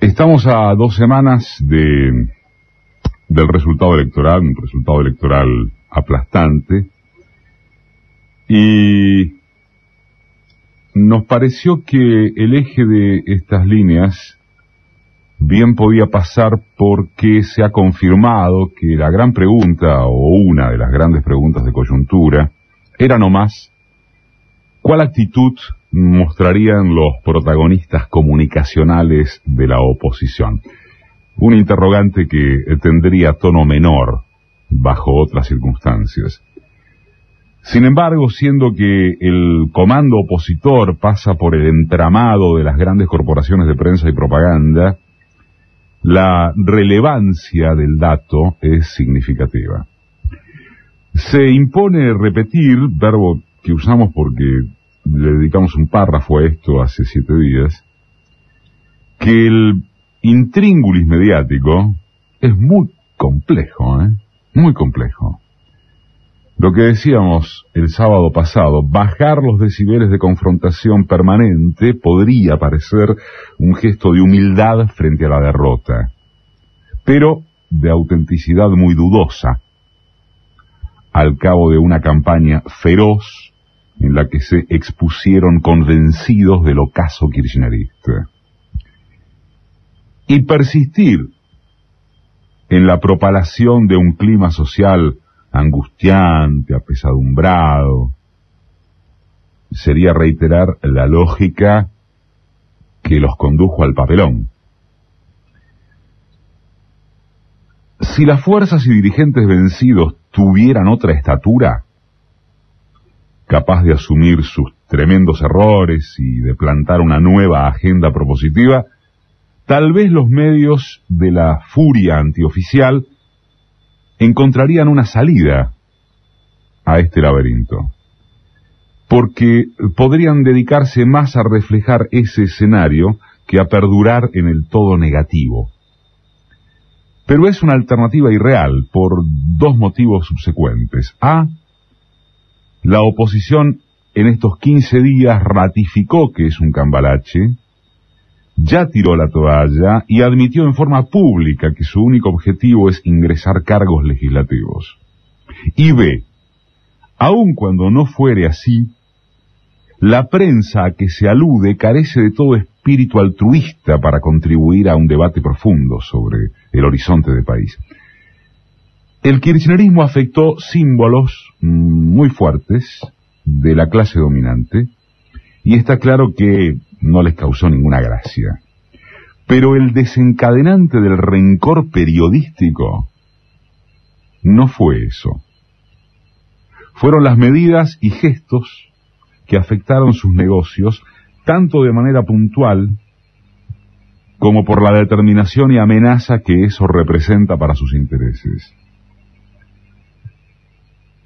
Estamos a 2 semanas del resultado electoral, un resultado electoral aplastante, y nos pareció que el eje de estas líneas bien podía pasar porque se ha confirmado que la gran pregunta, o una de las grandes preguntas de coyuntura, era nomás ¿cuál actitud mostrarían los protagonistas comunicacionales de la oposición? Un interrogante que tendría tono menor bajo otras circunstancias. Sin embargo, siendo que el comando opositor pasa por el entramado de las grandes corporaciones de prensa y propaganda, la relevancia del dato es significativa. Se impone repetir, verbo que usamos porque le dedicamos un párrafo a esto hace 7 días, que el intríngulis mediático es muy complejo, muy complejo. Lo que decíamos el sábado pasado, bajar los decibeles de confrontación permanente podría parecer un gesto de humildad frente a la derrota, pero de autenticidad muy dudosa, al cabo de una campaña feroz en la que se expusieron convencidos del ocaso kirchnerista. Y persistir en la propalación de un clima social angustiante, apesadumbrado, sería reiterar la lógica que los condujo al papelón. Si las fuerzas y dirigentes vencidos tuvieran otra estatura, capaz de asumir sus tremendos errores y de plantar una nueva agenda propositiva, tal vez los medios de la furia antioficial encontrarían una salida a este laberinto, porque podrían dedicarse más a reflejar ese escenario que a perdurar en el todo negativo. Pero es una alternativa irreal por 2 motivos subsecuentes. A, la oposición en estos 15 días ratificó que es un cambalache, ya tiró la toalla y admitió en forma pública que su único objetivo es ingresar cargos legislativos. Y B, aun cuando no fuere así, la prensa a que se alude carece de todo espíritu altruista para contribuir a un debate profundo sobre el horizonte del país. El kirchnerismo afectó símbolos muy fuertes de la clase dominante y está claro que no les causó ninguna gracia. Pero el desencadenante del rencor periodístico no fue eso. Fueron las medidas y gestos que afectaron sus negocios, tanto de manera puntual como por la determinación y amenaza que eso representa para sus intereses.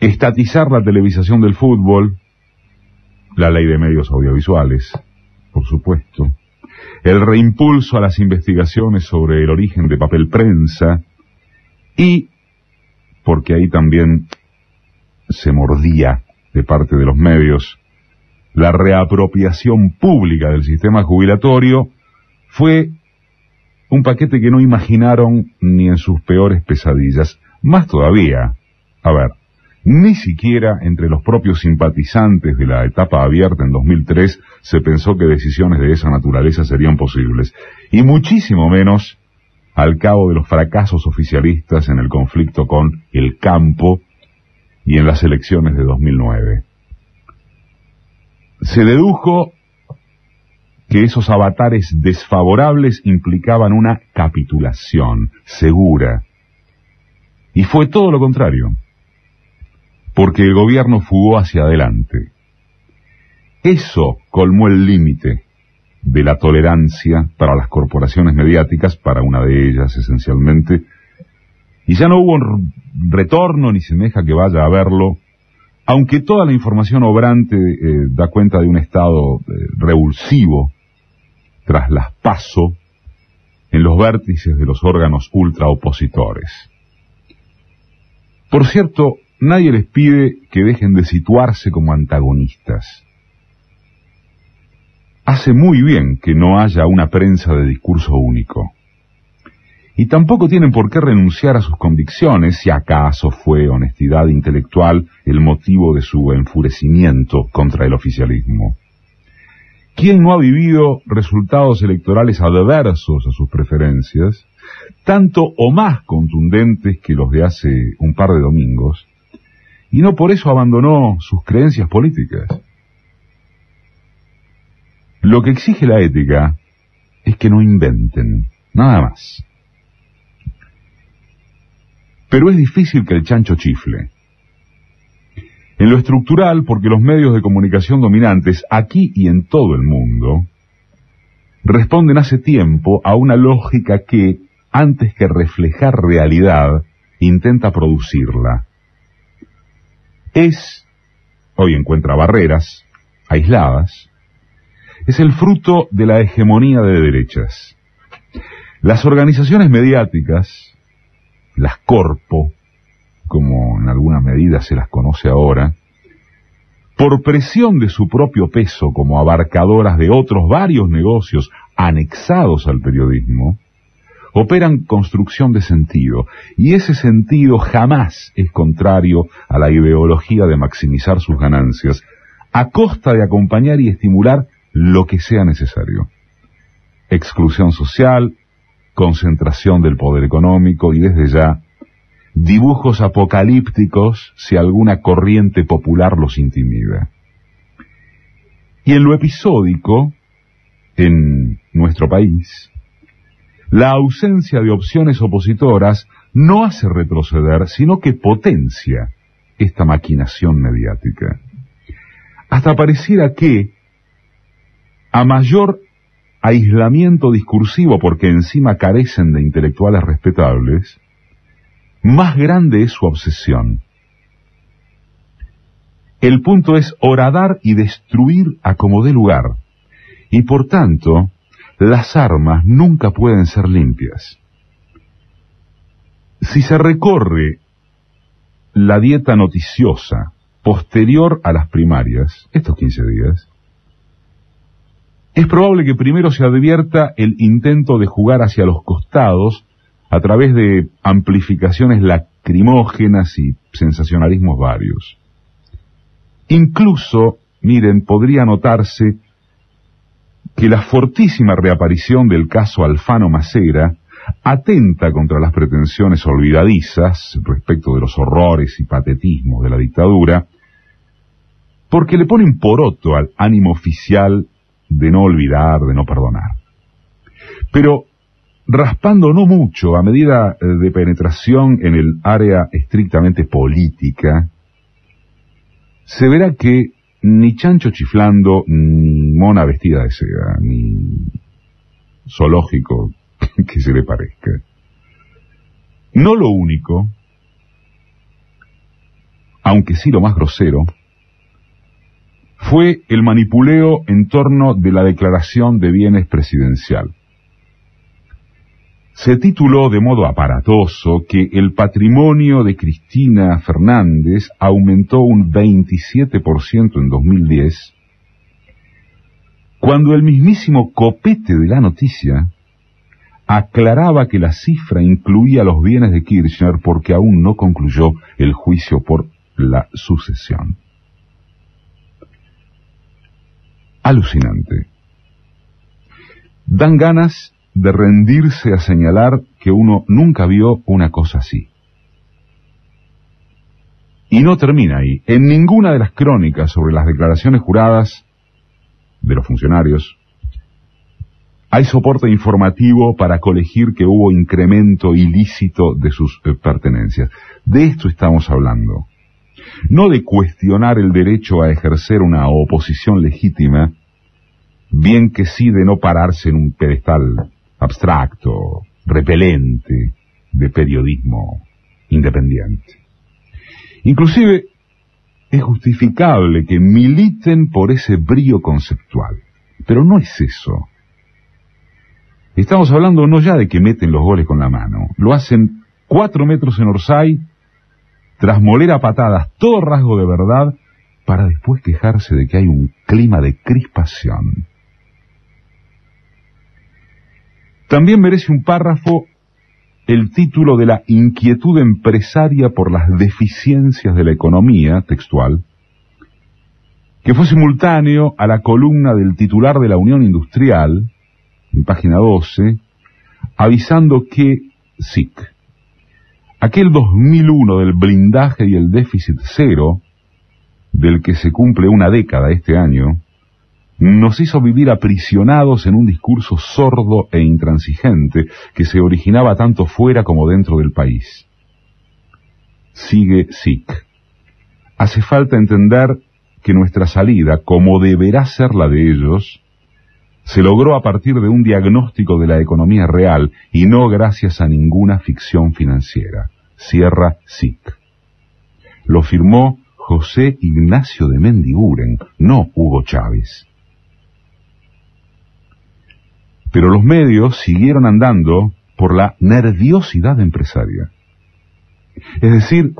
Estatizar la televisación del fútbol, la ley de medios audiovisuales, por supuesto, el reimpulso a las investigaciones sobre el origen de papel prensa y, porque ahí también se mordía de parte de los medios, la reapropiación pública del sistema jubilatorio, fue un paquete que no imaginaron ni en sus peores pesadillas. Más todavía, ni siquiera entre los propios simpatizantes de la etapa abierta en 2003 se pensó que decisiones de esa naturaleza serían posibles, y muchísimo menos al cabo de los fracasos oficialistas en el conflicto con el campo y en las elecciones de 2009. Se dedujo que esos avatares desfavorables implicaban una capitulación segura, y fue todo lo contrario, porque el gobierno fugó hacia adelante. Eso colmó el límite de la tolerancia para las corporaciones mediáticas, para una de ellas esencialmente, y ya no hubo retorno ni semeja que vaya a haberlo, aunque toda la información obrante da cuenta de un estado revulsivo tras las PASO en los vértices de los órganos ultraopositores. Por cierto, nadie les pide que dejen de situarse como antagonistas. hace muy bien que no haya una prensa de discurso único. Y tampoco tienen por qué renunciar a sus convicciones si acaso fue honestidad intelectual el motivo de su enfurecimiento contra el oficialismo. ¿Quién no ha vivido resultados electorales adversos a sus preferencias, tanto o más contundentes que los de hace un par de domingos, y no por eso abandonó sus creencias políticas? Lo que exige la ética es que no inventen, nada más. Pero es difícil que el chancho chifle. En lo estructural, porque los medios de comunicación dominantes, aquí y en todo el mundo, responden hace tiempo a una lógica que, antes que reflejar realidad, intenta producirla. Hoy encuentra barreras aisladas, es el fruto de la hegemonía de derechas. Las organizaciones mediáticas, las corpo, como en alguna medida se las conoce ahora, por presión de su propio peso como abarcadoras de otros varios negocios anexados al periodismo, operan construcción de sentido, y ese sentido jamás es contrario a la ideología de maximizar sus ganancias, a costa de acompañar y estimular lo que sea necesario. Exclusión social, concentración del poder económico y desde ya dibujos apocalípticos si alguna corriente popular los intimida. Y en lo episódico, en nuestro país, la ausencia de opciones opositoras no hace retroceder, sino que potencia esta maquinación mediática. Hasta pareciera que, a mayor aislamiento discursivo, porque encima carecen de intelectuales respetables, más grande es su obsesión. El punto es horadar y destruir a como dé lugar, y por tanto, las armas nunca pueden ser limpias. Si se recorre la dieta noticiosa posterior a las primarias, estos 15 días, es probable que primero se advierta el intento de jugar hacia los costados a través de amplificaciones lacrimógenas y sensacionalismos varios. Incluso, miren, podría notarse que la fortísima reaparición del caso Alfano Macera atenta contra las pretensiones olvidadizas respecto de los horrores y patetismos de la dictadura, porque le ponen poroto al ánimo oficial de no olvidar, de no perdonar. Pero raspando no mucho a medida de penetración en el área estrictamente política, se verá que ni chancho chiflando, ni mona vestida de seda, ni zoológico que se le parezca. No lo único, aunque sí lo más grosero, fue el manipuleo en torno de la declaración de bienes presidencial. Se tituló de modo aparatoso que el patrimonio de Cristina Fernández aumentó un 27% en 2010, cuando el mismísimo copete de la noticia aclaraba que la cifra incluía los bienes de Kirchner porque aún no concluyó el juicio por la sucesión. Alucinante. Dan ganas de rendirse a señalar que uno nunca vio una cosa así. Y no termina ahí. En ninguna de las crónicas sobre las declaraciones juradas de los funcionarios hay soporte informativo para colegir que hubo incremento ilícito de sus pertenencias. De esto estamos hablando. No de cuestionar el derecho a ejercer una oposición legítima, bien que sí de no pararse en un pedestal abstracto, repelente, de periodismo independiente. Inclusive, es justificable que militen por ese brío conceptual, pero no es eso. Estamos hablando no ya de que meten los goles con la mano, lo hacen 4 metros en Orsay, tras moler a patadas todo rasgo de verdad, para después quejarse de que hay un clima de crispación. También merece un párrafo el título de la inquietud empresaria por las deficiencias de la economía, textual, que fue simultáneo a la columna del titular de la Unión Industrial, en página 12, avisando que, SIC, aquel 2001 del blindaje y el déficit cero, del que se cumple una década este año, nos hizo vivir aprisionados en un discurso sordo e intransigente que se originaba tanto fuera como dentro del país. Sigue SIC. Hace falta entender que nuestra salida, como deberá ser la de ellos, se logró a partir de un diagnóstico de la economía real y no gracias a ninguna ficción financiera. Cierra SIC. Lo firmó José Ignacio de Mendiguren, no Hugo Chávez. Pero los medios siguieron andando por la nerviosidad empresaria. Es decir,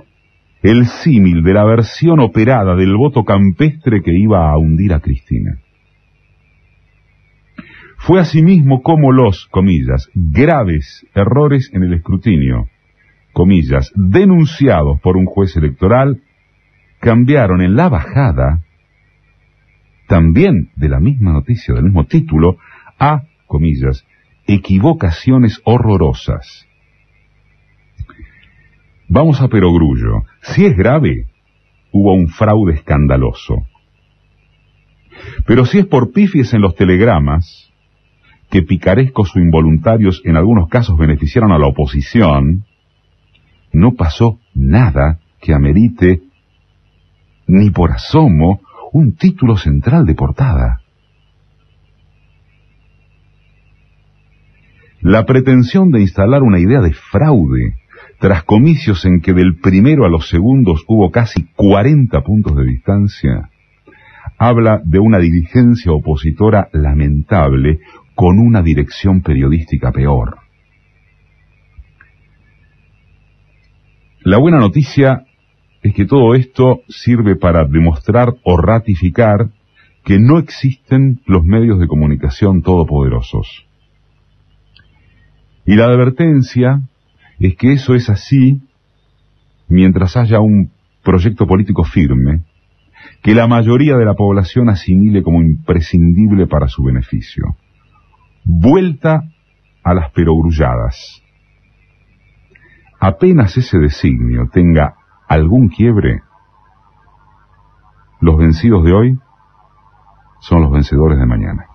el símil de la versión operada del voto campestre que iba a hundir a Cristina. Fue asimismo como los, comillas, graves errores en el escrutinio, comillas, denunciados por un juez electoral, cambiaron en la bajada, también de la misma noticia, del mismo título, a, comillas, equivocaciones horrorosas. Vamos a perogrullo. Si es grave, hubo un fraude escandaloso. Pero si es por pifies en los telegramas, que picarescos o involuntarios en algunos casos beneficiaron a la oposición, no pasó nada que amerite, ni por asomo, un título central de portada. La pretensión de instalar una idea de fraude, tras comicios en que del primero a los segundos hubo casi 40 puntos de distancia, habla de una dirigencia opositora lamentable con una dirección periodística peor. La buena noticia es que todo esto sirve para demostrar o ratificar que no existen los medios de comunicación todopoderosos. Y la advertencia es que eso es así mientras haya un proyecto político firme que la mayoría de la población asimile como imprescindible para su beneficio. Vuelta a las perogrulladas. Apenas ese designio tenga algún quiebre, los vencidos de hoy son los vencedores de mañana.